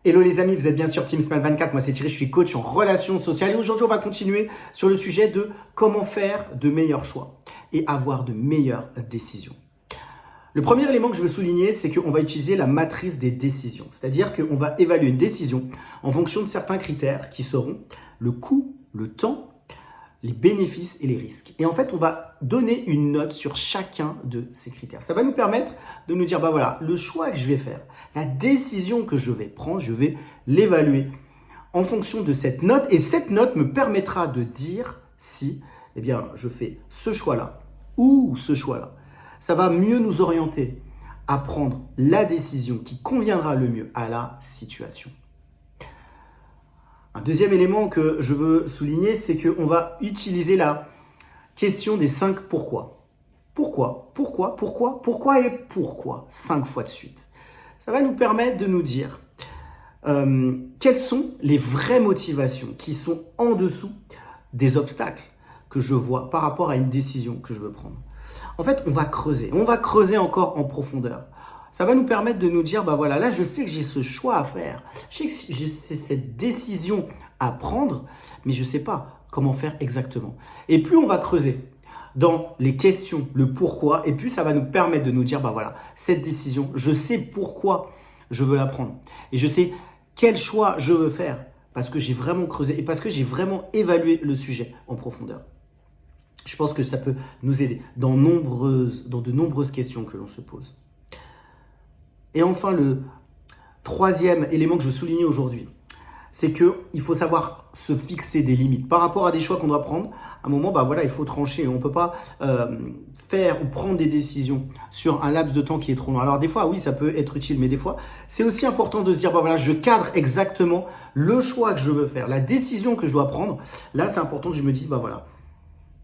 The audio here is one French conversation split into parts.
Hello les amis, vous êtes bien sur Team Smile 24, moi c'est Thierry, je suis coach en relations sociales et aujourd'hui on va continuer sur le sujet de comment faire de meilleurs choix et avoir de meilleures décisions. Le premier élément que je veux souligner, c'est qu'on va utiliser la matrice des décisions, c'est-à-dire qu'on va évaluer une décision en fonction de certains critères qui seront le coût, le temps, les bénéfices et les risques. Et en fait, on va donner une note sur chacun de ces critères. Ça va nous permettre de nous dire, bah voilà, le choix que je vais faire, la décision que je vais prendre, je vais l'évaluer en fonction de cette note. Et cette note me permettra de dire si, eh bien, je fais ce choix-là ou ce choix-là. Ça va mieux nous orienter à prendre la décision qui conviendra le mieux à la situation. Un deuxième élément que je veux souligner, c'est qu'on va utiliser la question des 5 pourquoi. Pourquoi, pourquoi, pourquoi, pourquoi et pourquoi 5 fois de suite. Ça va nous permettre de nous dire quelles sont les vraies motivations qui sont en dessous des obstacles que je vois par rapport à une décision que je veux prendre. En fait, on va creuser encore en profondeur. Ça va nous permettre de nous dire, bah voilà, là je sais que j'ai ce choix à faire, je sais que j'ai cette décision à prendre, mais je ne sais pas comment faire exactement. Et plus on va creuser dans les questions, le pourquoi, et plus ça va nous permettre de nous dire, bah voilà, cette décision, je sais pourquoi je veux la prendre. Et je sais quel choix je veux faire, parce que j'ai vraiment creusé et parce que j'ai vraiment évalué le sujet en profondeur. Je pense que ça peut nous aider dans de nombreuses questions que l'on se pose. Et enfin, le troisième élément que je veux souligner aujourd'hui, c'est qu'il faut savoir se fixer des limites par rapport à des choix qu'on doit prendre. À un moment, bah voilà, il faut trancher. On ne peut pas faire ou prendre des décisions sur un laps de temps qui est trop long. Alors des fois, oui, ça peut être utile, mais des fois, c'est aussi important de se dire, bah voilà, je cadre exactement le choix que je veux faire, la décision que je dois prendre. Là, c'est important que je me dise, bah voilà,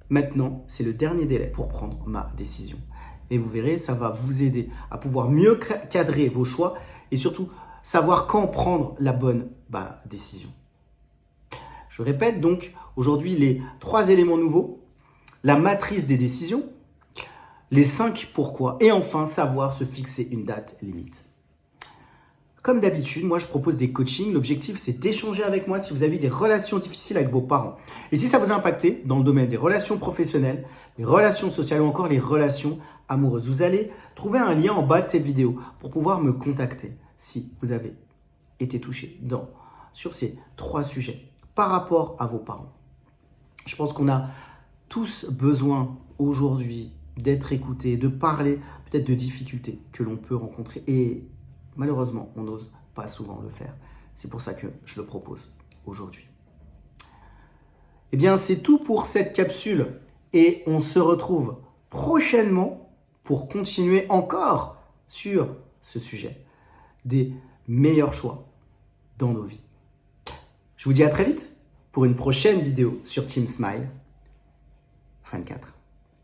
maintenant, c'est le dernier délai pour prendre ma décision. Et vous verrez, ça va vous aider à pouvoir mieux cadrer vos choix et surtout savoir quand prendre la bonne décision. Je répète donc aujourd'hui les 3 éléments nouveaux, la matrice des décisions, les 5 pourquoi et enfin savoir se fixer une date limite. Comme d'habitude, moi je propose des coachings. L'objectif c'est d'échanger avec moi si vous avez des relations difficiles avec vos parents. Et si ça vous a impacté dans le domaine des relations professionnelles, les relations sociales ou encore les relations amoureuses, vous allez trouver un lien en bas de cette vidéo pour pouvoir me contacter si vous avez été touché sur ces 3 sujets par rapport à vos parents. Je pense qu'on a tous besoin aujourd'hui d'être écoutés, de parler peut-être de difficultés que l'on peut rencontrer et malheureusement, on n'ose pas souvent le faire. C'est pour ça que je le propose aujourd'hui. Eh bien, c'est tout pour cette capsule et on se retrouve prochainement pour continuer encore sur ce sujet des meilleurs choix dans nos vies. Je vous dis à très vite pour une prochaine vidéo sur Team Smile 24.